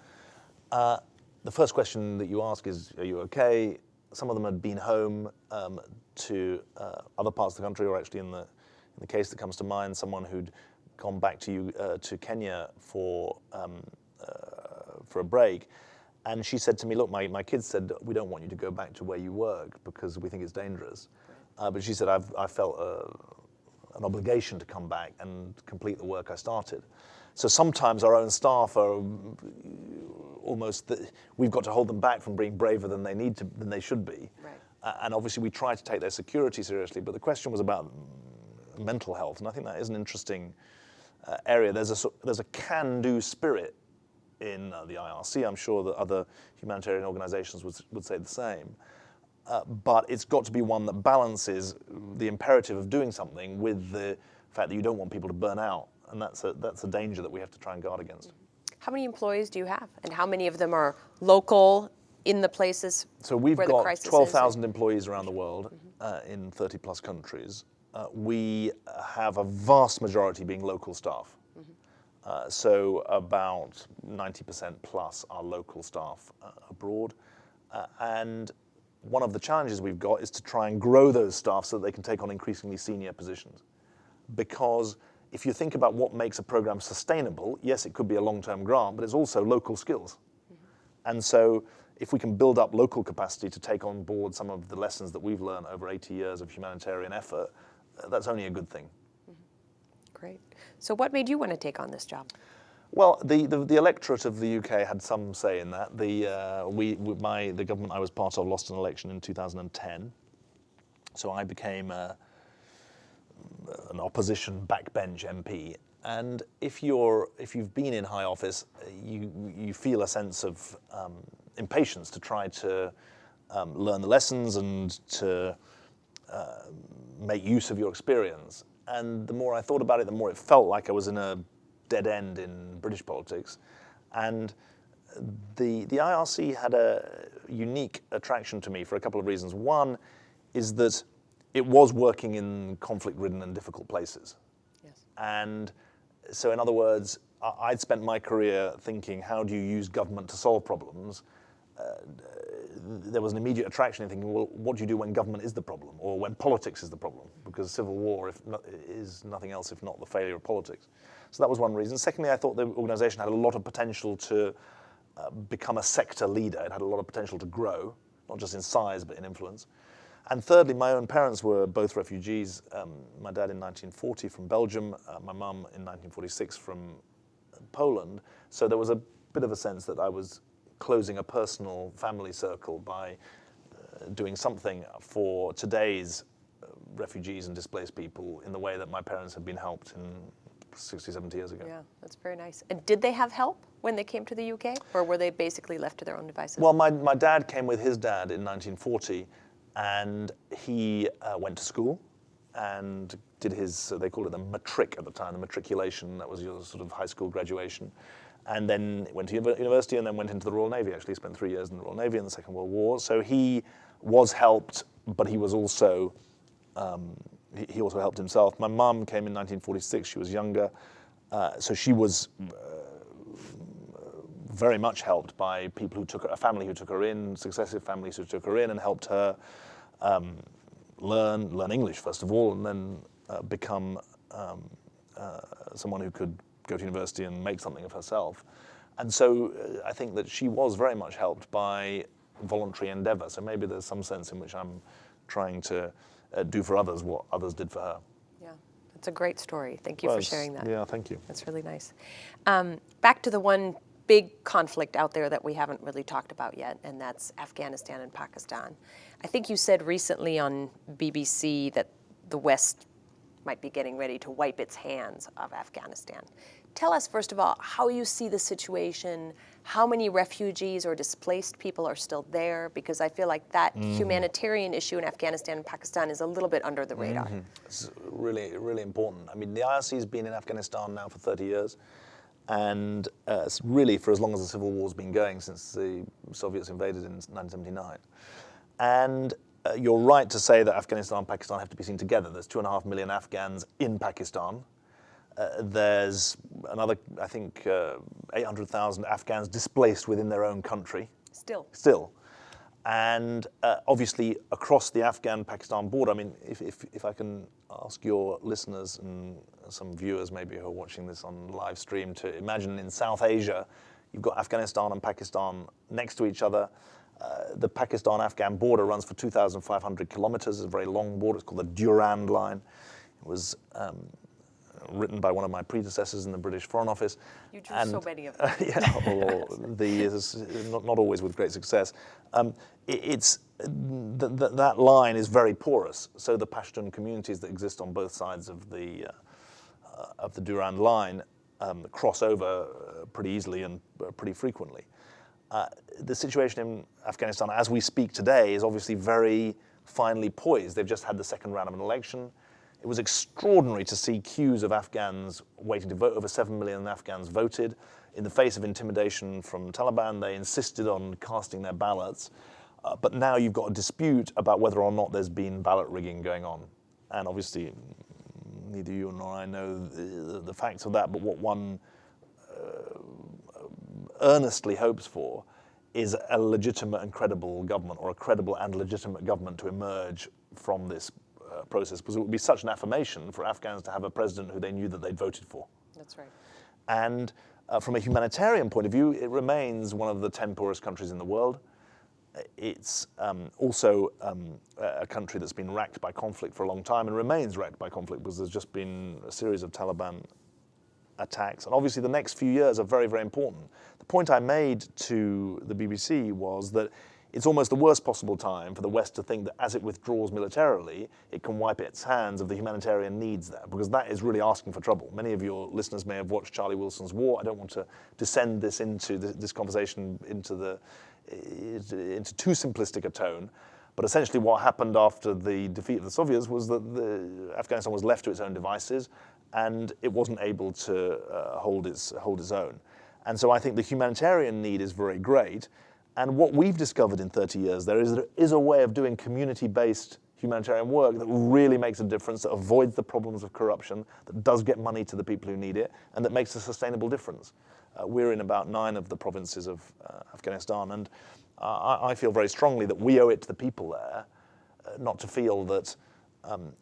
the first question that you ask is, are you okay? Some of them had been home to other parts of the country, or actually in the case that comes to mind, someone who'd gone back to Kenya for a break. And she said to me, look, my kids said, we don't want you to go back to where you work because we think it's dangerous. But she said, I felt an obligation to come back and complete the work I started. So sometimes our own staff are almost, we've got to hold them back from being braver than they should be. Right. And obviously we try to take their security seriously, but the question was about mental health, and I think that is an interesting area. There's a can-do spirit in the IRC. I'm sure that other humanitarian organizations would say the same. But it's got to be one that balances the imperative of doing something with the fact that you don't want people to burn out. And that's a danger that we have to try and guard against.
How many employees do you have? And how many of them are local in the places
So we've
where the
got
crisis is?
12,000 employees around the world in 30 plus countries. We have a vast majority being local staff. So about 90% plus are local staff abroad. And one of the challenges we've got is to try and grow those staff so that they can take on increasingly senior positions. Because if you think about what makes a program sustainable, yes, it could be a long-term grant, but it's also local skills. And so if we can build up local capacity to take on board some of the lessons that we've learned over 80 years of humanitarian effort, that's only a good thing.
Great. So what made you want to take on this job?
Well, the electorate of the UK had some say in that. The government I was part of lost an election in 2010, so I became an opposition backbench MP. And if you've been in high office, you feel a sense of impatience to try to learn the lessons and to make use of your experience. And the more I thought about it, the more it felt like I was in a dead end in British politics. And the IRC had a unique attraction to me for a couple of reasons. One is that it was working in conflict-ridden and difficult places.
Yes.
And so in other words, I'd spent my career thinking, how do you use government to solve problems? There was an immediate attraction in thinking, well, what do you do when government is the problem, or when politics is the problem? Because civil war is nothing else if not the failure of politics. So that was one reason. Secondly, I thought the organisation had a lot of potential to become a sector leader. It had a lot of potential to grow, not just in size, but in influence. And thirdly, my own parents were both refugees. My dad in 1940 from Belgium, my mum in 1946 from Poland. So there was a bit of a sense that I was closing a personal family circle by doing something for today's refugees and displaced people in the way that my parents had been helped in 60, 70 years ago.
Yeah, that's very nice. And did they have help when they came to the UK, or were they basically left to their own devices?
Well, my dad came with his dad in 1940, and he went to school and did his, they called it the matric at the time, the matriculation, that was your sort of high school graduation. And then went to university and then went into the Royal Navy. Actually spent 3 years in the Royal Navy in the Second World War. So he was helped, but he was also, he also helped himself. My mum came in 1946, she was younger. So she was very much helped by people who took her, a family who took her in, successive families who took her in and helped her learn English, first of all, and then become someone who could go to university and make something of herself. And so I think that she was very much helped by voluntary endeavour. So maybe there's some sense in which I'm trying to do for others what others did for her.
Yeah, that's a great story. Thank you for sharing that.
Yeah, thank you.
That's really nice. Back to the one big conflict out there that we haven't really talked about yet, and that's Afghanistan and Pakistan. I think you said recently on BBC that the West might be getting ready to wipe its hands of Afghanistan. Tell us, first of all, how you see the situation, how many refugees or displaced people are still there, because I feel like that humanitarian issue in Afghanistan and Pakistan is a little bit under the radar.
It's really, really important. I mean, the IRC has been in Afghanistan now for 30 years, and it's really for as long as the civil war's been going, since the Soviets invaded in 1979. And you're right to say that Afghanistan and Pakistan have to be seen together. There's 2.5 million Afghans in Pakistan. There's another, I think, 800,000 Afghans displaced within their own country. Still. And obviously across the Afghan-Pakistan border, I mean, if I can ask your listeners and some viewers maybe who are watching this on live stream to imagine in South Asia, you've got Afghanistan and Pakistan next to each other. The Pakistan-Afghan border runs for 2,500 kilometers. It's a very long border. It's called the Durand Line. It was written by one of my predecessors in the British Foreign Office.
You drew so many of them.
Not always with great success. That line is very porous. So the Pashtun communities that exist on both sides of the Durand Line cross over pretty easily and pretty frequently. The situation in Afghanistan, as we speak today, is obviously very finely poised. They've just had the second round of an election. It was extraordinary to see queues of Afghans waiting to vote. Over 7 million Afghans voted. in the face of intimidation from Taliban, they insisted on casting their ballots. But now you've got a dispute about whether or not there's been ballot rigging going on. And obviously, neither you nor I know the facts of that, but what one earnestly hopes for is a legitimate and credible government, or a credible and legitimate government to emerge from this process, because it would be such an affirmation for Afghans to have a president who they knew that they'd voted for.
That's right.
And from a humanitarian point of view, it remains one of the 10 poorest countries in the world. It's also a country that's been racked by conflict for a long time and remains racked by conflict, because there's just been a series of Taliban attacks. And obviously the next few years are very, very important. The point I made to the BBC was that it's almost the worst possible time for the West to think that as it withdraws militarily, it can wipe its hands of the humanitarian needs there, because that is really asking for trouble. Many of your listeners may have watched Charlie Wilson's War. I don't want to descend this into this conversation into too simplistic a tone. But essentially what happened after the defeat of the Soviets was that Afghanistan was left to its own devices, and it wasn't able to hold its own. And so I think the humanitarian need is very great. And what we've discovered in 30 years there is a way of doing community-based humanitarian work that really makes a difference, that avoids the problems of corruption, that does get money to the people who need it, and that makes a sustainable difference. We're in about 9 of the provinces of Afghanistan, and I feel very strongly that we owe it to the people there not to feel that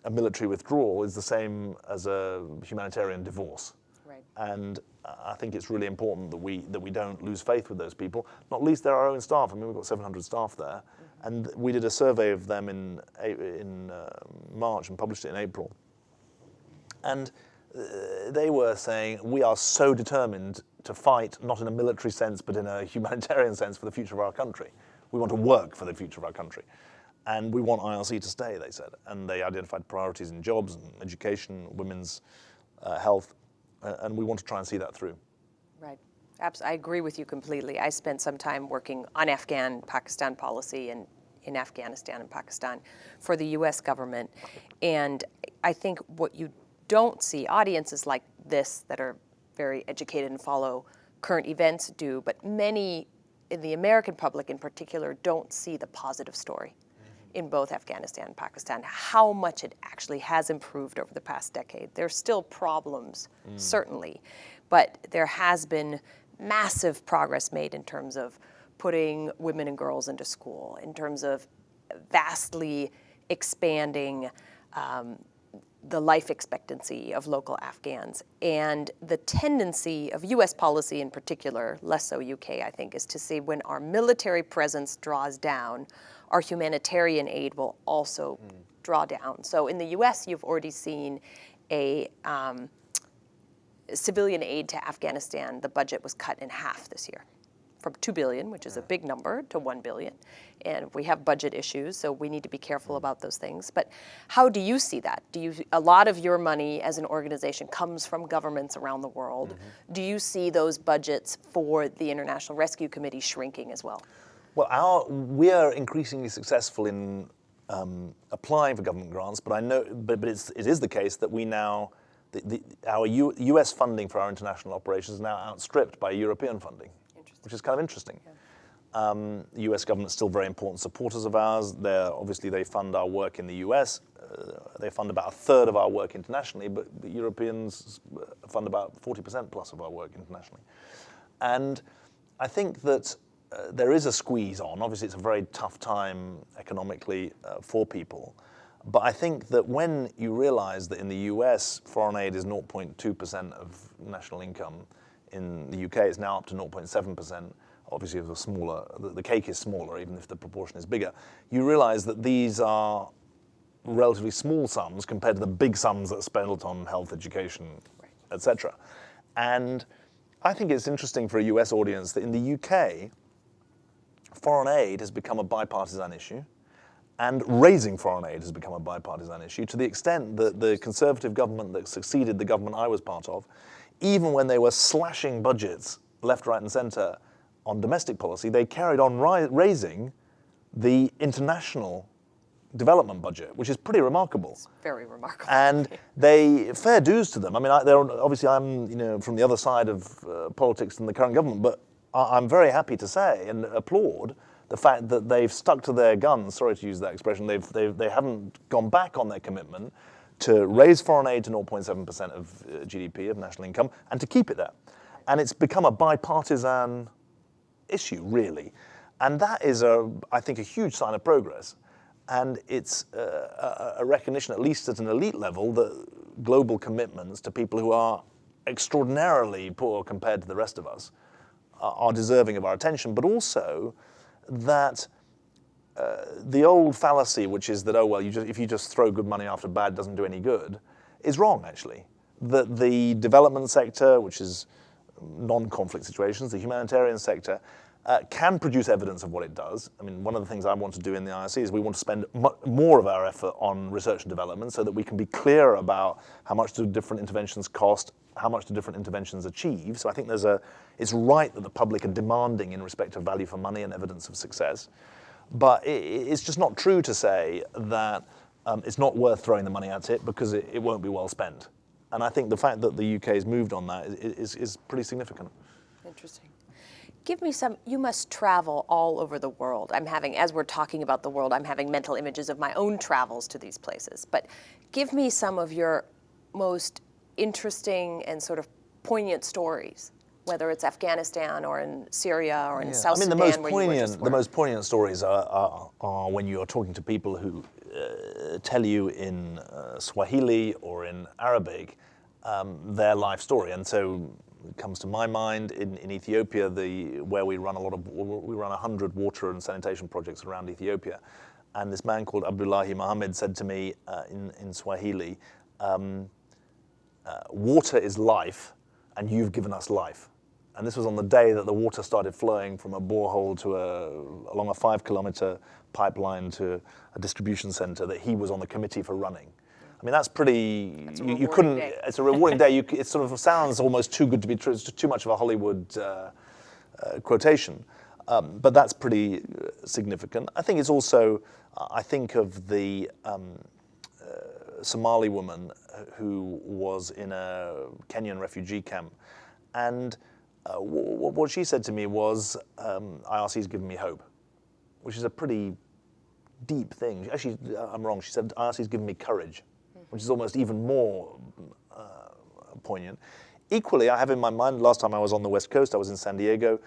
a military withdrawal is the same as a humanitarian divorce.
Right.
And I think it's really important that we don't lose faith with those people, not least they're our own staff. I mean, we've got 700 staff there, and we did a survey of them in March and published it in April. And they were saying, we are so determined to fight, not in a military sense, but in a humanitarian sense, for the future of our country. We want to work for the future of our country. And we want IRC to stay, they said. And they identified priorities in jobs and education, women's health, and we want to try and see that through.
Right. I agree with you completely. I spent some time working on Afghan-Pakistan policy and in Afghanistan and Pakistan for the U.S. government. And I think what you don't see, audiences like this that are very educated and follow current events do, but many in the American public in particular don't see the positive story in both Afghanistan and Pakistan, how much it actually has improved over the past decade. There's still problems, certainly, but there has been massive progress made in terms of putting women and girls into school, in terms of vastly expanding the life expectancy of local Afghans. And the tendency of US policy in particular, less so UK, I think, is to see when our military presence draws down, our humanitarian aid will also draw down. So in the US, you've already seen a civilian aid to Afghanistan. The budget was cut in half this year, from $2 billion, which is a big number, to $1 billion. And we have budget issues, so we need to be careful about those things. But how do you see that? A lot of your money as an organization comes from governments around the world. Do you see those budgets for the International Rescue Committee shrinking as well?
Well, we are increasingly successful in applying for government grants, but it is the case that we now, our US funding for our international operations is now outstripped by European funding, which is kind of interesting. Yeah. The US government is still very important supporters of ours. Obviously, they fund our work in the US. They fund about a third of our work internationally, but the Europeans fund about 40% plus of our work internationally. And I think that there is a squeeze on. Obviously, it's a very tough time economically for people. But I think that when you realize that in the US, foreign aid is 0.2% of national income, in the UK it's now up to 0.7%. Obviously, the cake is smaller, even if the proportion is bigger. You realize that these are relatively small sums compared to the big sums that are spent on health, education, etc. And I think it's interesting for a US audience that in the UK, foreign aid has become a bipartisan issue, and raising foreign aid has become a bipartisan issue, to the extent that the Conservative government that succeeded the government I was part of, even when they were slashing budgets left, right, and centre on domestic policy, they carried on raising the international development budget, which is pretty remarkable.
It's very remarkable.
And fair dues to them. I mean, obviously I'm from the other side of politics than the current government, but I'm very happy to say and applaud the fact that they've stuck to their guns. Sorry to use that expression. They haven't gone back on their commitment to raise foreign aid to 0.7% of GDP, of national income, and to keep it there. And it's become a bipartisan issue, really. And that is, I think, a huge sign of progress. And it's a recognition, at least at an elite level, that global commitments to people who are extraordinarily poor compared to the rest of us are deserving of our attention, but also that the old fallacy, which is that, oh, well, if you just throw good money after bad, it doesn't do any good, is wrong, actually. That the development sector, which is non-conflict situations, the humanitarian sector, can produce evidence of what it does. I mean, one of the things I want to do in the IRC is we want to spend more of our effort on research and development so that we can be clear about how much do different interventions cost, how much do different interventions achieve. So I think it's right that the public are demanding in respect of value for money and evidence of success. But it's just not true to say that it's not worth throwing the money at it because it won't be well spent. And I think the fact that the UK has moved on that is pretty significant.
Interesting. Give me some, you must travel all over the world. As we're talking about the world, I'm having mental images of my own travels to these places. But give me some of your most interesting and sort of poignant stories, whether it's Afghanistan or in Syria or in South Sudan.
The most poignant stories are when you are talking to people who tell you in Swahili or in Arabic their life story. And so it comes to my mind in Ethiopia, where we run 100 water and sanitation projects around Ethiopia. And this man called Abdullahi Mohammed said to me in Swahili, water is life, and you've given us life. And this was on the day that the water started flowing from a borehole along a 5-kilometer pipeline to a distribution center that he was on the committee for running. I mean, that's pretty. You couldn't. Day. It's a rewarding day. It sort of sounds almost too good to be true. It's too much of a Hollywood quotation, but that's pretty significant. I think it's also. I think of the Somali woman who was in a Kenyan refugee camp, and what she said to me was, "IRC's given me hope," which is a pretty deep thing. Actually, I'm wrong. She said, "IRC's given me courage," which is almost even more poignant. Equally, I have in my mind, last time I was on the West Coast, I was in San Diego,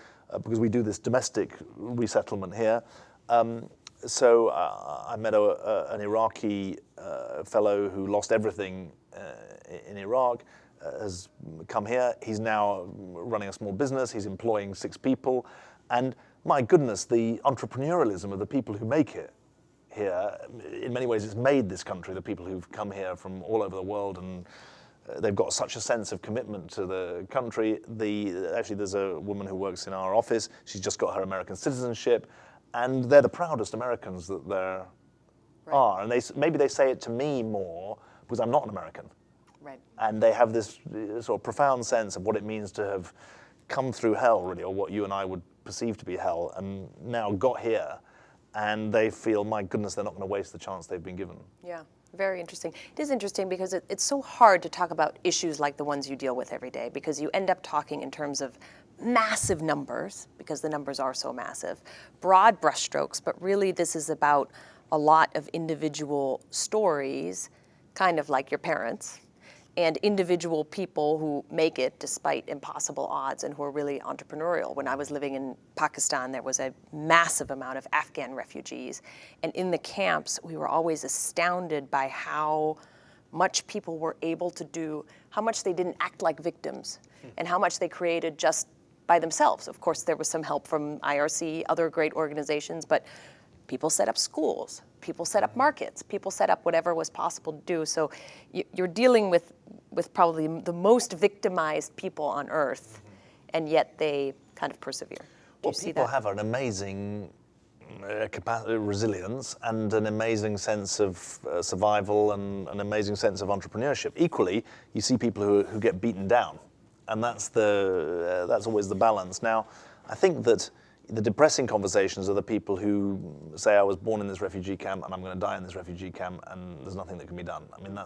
because we do this domestic resettlement here. So I met an Iraqi fellow who lost everything in Iraq, has come here. He's now running a small business. He's employing 6 people. And my goodness, the entrepreneurialism of the people who make it here, in many ways, it's made this country, the people who've come here from all over the world, and they've got such a sense of commitment to the country. Actually, there's a woman who works in our office. She's just got her American citizenship, and they're the proudest Americans that there are. And maybe they say it to me more because I'm not an American.
Right.
And they have this sort of profound sense of what it means to have come through hell, really, or what you and I would perceive to be hell, and now got here. And they feel, my goodness, they're not going to waste the chance they've been given.
Yeah, very interesting. It is interesting because it's so hard to talk about issues like the ones you deal with every day, because you end up talking in terms of massive numbers, because the numbers are so massive, broad brushstrokes, but really this is about a lot of individual stories, kind of like your parents, and individual people who make it despite impossible odds and who are really entrepreneurial. When I was living in Pakistan, there was a massive amount of Afghan refugees. And in the camps, we were always astounded by how much people were able to do, how much they didn't act like victims, and how much they created just by themselves. Of course, there was some help from IRC, other great organizations, but people set up schools, people set up markets, people set up whatever was possible to do. So you're dealing with probably the most victimized people on earth, and yet they kind of persevere. Do you see
people
that?
have an amazing resilience and an amazing sense of survival and an amazing sense of entrepreneurship. Equally, you see people who get beaten down, and that's always the balance. Now, I think that The depressing conversations are the people who say, I was born in this refugee camp and I'm going to die in this refugee camp and there's nothing that can be done. I mean,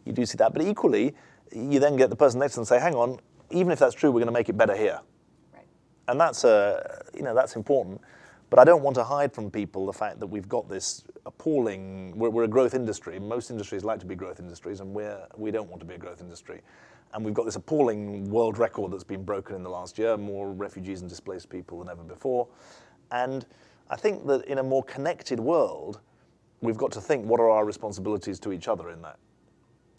you do see that. But equally, you then get the person next to them and say, hang on, even if that's true, we're going to make it better here.
Right.
And that's important. But I don't want to hide from people the fact that we've got this appalling, we're a growth industry. Most industries like to be growth industries, and we don't want to be a growth industry. And we've got this appalling world record that's been broken in the last year, more refugees and displaced people than ever before. And I think that in a more connected world, we've got to think, what are our responsibilities to each other in that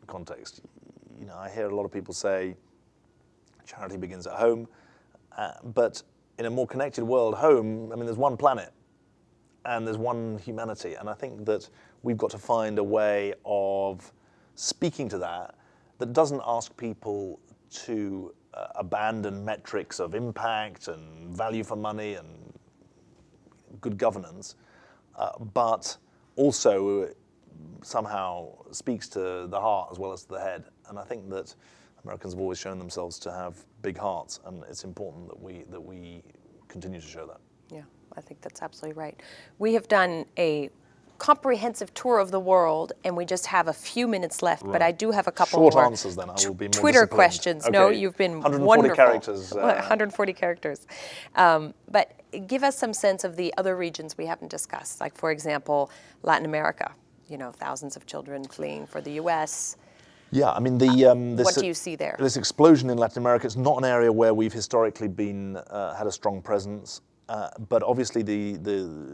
context? I hear a lot of people say, charity begins at home, but in a more connected world, home, there's one planet and there's one humanity. And I think that we've got to find a way of speaking to that doesn't ask people to abandon metrics of impact and value for money and good governance, but also somehow speaks to the heart as well as to the head. And I think that Americans have always shown themselves to have big hearts, and it's important that we continue to show that.
Yeah, I think that's absolutely right. We have done a comprehensive tour of the world, and we just have a few minutes left, but I do have a couple
Short
more
answers then, I will be more
Twitter
disciplined.
questions.
Okay.
No, you've been
140
wonderful.
characters.
140 characters. But give us some sense of the other regions we haven't discussed, like, for example, Latin America. Thousands of children fleeing for the U.S.
Yeah,
What do you see there?
This explosion in Latin America, it's not an area where we've historically had a strong presence. But obviously,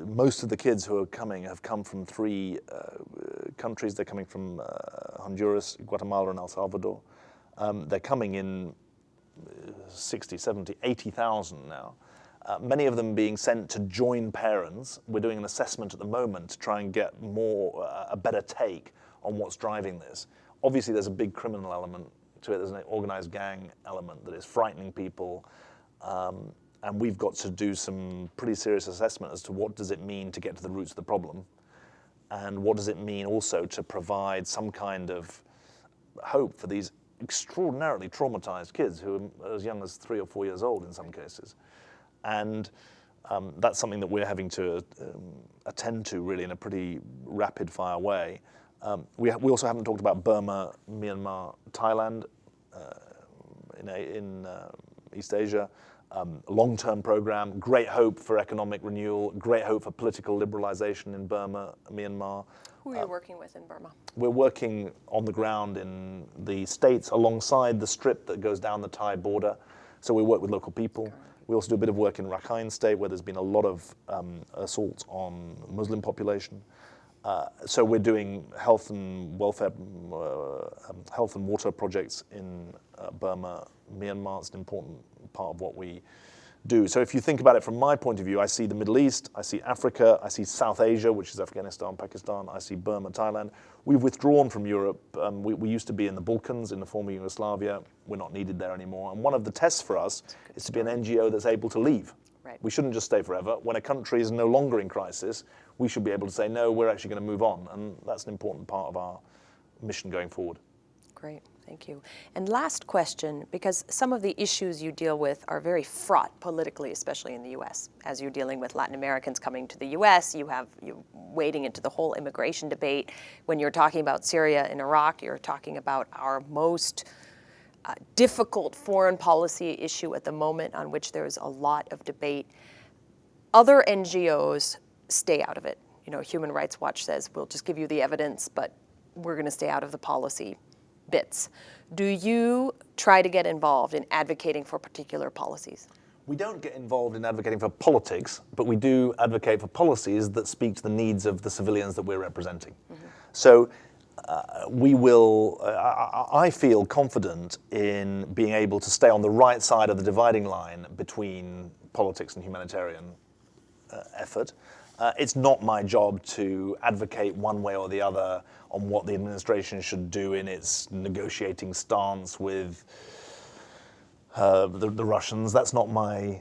most of the kids who are coming have come from three countries. They're coming from Honduras, Guatemala, and El Salvador. They're coming in 60, 70, 80,000 now. Many of them being sent to join parents. We're doing an assessment at the moment to try and get a better take on what's driving this. Obviously, there's a big criminal element to it. There's an organized gang element that is frightening people. And we've got to do some pretty serious assessment as to what does it mean to get to the roots of the problem, and what does it mean also to provide some kind of hope for these extraordinarily traumatized kids who are as young as 3 or 4 years old in some cases. And that's something that we're having to attend to really in a pretty rapid fire way. We also haven't talked about Burma, Myanmar, Thailand in East Asia. Long-term program, great hope for economic renewal, great hope for political liberalization in Burma, Myanmar.
Who are you working with in Burma?
We're working on the ground in the states alongside the strip that goes down the Thai border. So we work with local people. We also do a bit of work in Rakhine State, where there's been a lot of assaults on the Muslim population. So we're doing health and welfare, health and water projects in Burma, Myanmar. It's an important part of what we do. So if you think about it from my point of view, I see the Middle East, I see Africa, I see South Asia, which is Afghanistan, Pakistan, I see Burma, Thailand. We've withdrawn from Europe. We used to be in the Balkans, in the former Yugoslavia. We're not needed there anymore. And one of the tests for us is to be an NGO that's able to leave.
Right.
We shouldn't just stay forever. When a country is no longer in crisis, we should be able to say, no, we're actually going to move on. And that's an important part of our mission going forward.
Great, thank you. And last question, because some of the issues you deal with are very fraught politically, especially in the U.S. As you're dealing with Latin Americans coming to the U.S., you wading into the whole immigration debate. When you're talking about Syria and Iraq, you're talking about our most difficult foreign policy issue at the moment, on which there's a lot of debate. Other NGOs stay out of it. Human Rights Watch says, we'll just give you the evidence, but we're going to stay out of the policy bits. Do you try to get involved in advocating for particular policies?
We don't get involved in advocating for politics, but we do advocate for policies that speak to the needs of the civilians that we're representing. Mm-hmm. So I feel confident in being able to stay on the right side of the dividing line between politics and humanitarian effort. It's not my job to advocate one way or the other on what the administration should do in its negotiating stance with the Russians. That's not my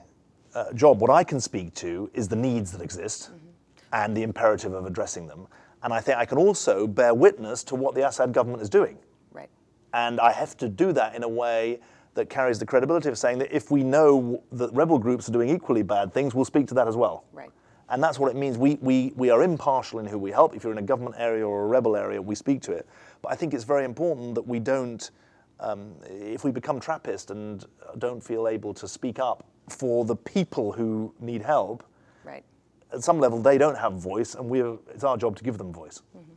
job. What I can speak to is the needs that exist and the imperative of addressing them. And I think I can also bear witness to what the Assad government is doing.
Right.
And I have to do that in a way that carries the credibility of saying that if we know that rebel groups are doing equally bad things, we'll speak to that as well.
Right.
And that's what it means. We are impartial in who we help. If you're in a government area or a rebel area, we speak to it. But I think it's very important that we don't, if we become Trappist and don't feel able to speak up for the people who need help,
right.
At some level they don't have voice, and it's our job to give them voice.
Mm-hmm.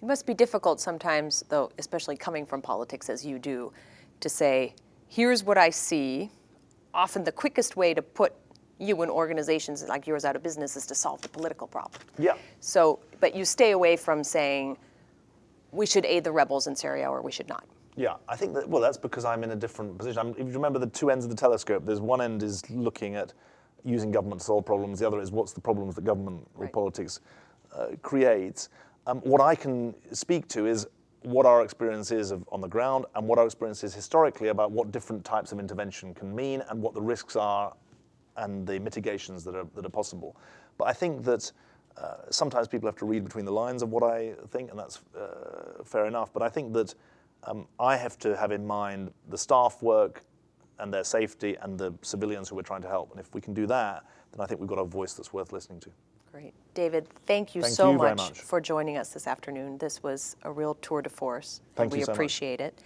It must be difficult sometimes, though, especially coming from politics as you do, to say, here's what I see. Often the quickest way to put you and organizations like yours out of business is to solve the political problem.
Yeah.
So, but you stay away from saying, we should aid the rebels in Syria or we should not.
Yeah, I think that, well, that's because I'm in a different position. If you remember the two ends of the telescope, there's one end is looking at using government to solve problems, the other is what's the problems that government or politics creates. What I can speak to is what our experience is on the ground and what our experience is historically about what different types of intervention can mean and what the risks are and the mitigations that are possible. But I think that sometimes people have to read between the lines of what I think, and that's fair enough. But I think that I have to have in mind the staff work and their safety and the civilians who we're trying to help. And if we can do that, then I think we've got a voice that's worth listening to.
Great. David, thank you so much for joining us this afternoon. This was a real tour de force.
Thank you so much.
We appreciate it.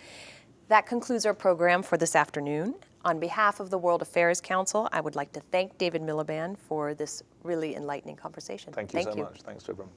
That concludes our program for this afternoon. On behalf of the World Affairs Council, I would like to thank David Miliband for this really enlightening conversation.
Thank you so much. Thanks to everyone.